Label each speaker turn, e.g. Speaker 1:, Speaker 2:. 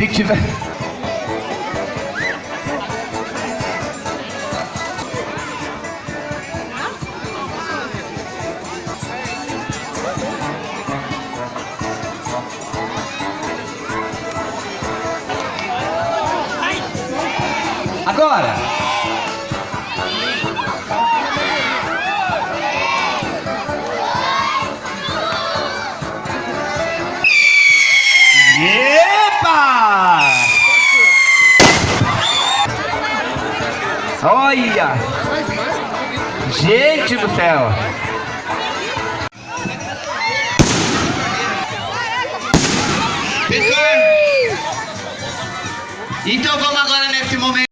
Speaker 1: Se tiver... Agora! Epa! Olha! Gente do céu!
Speaker 2: Pessoal, então vamos agora nesse momento.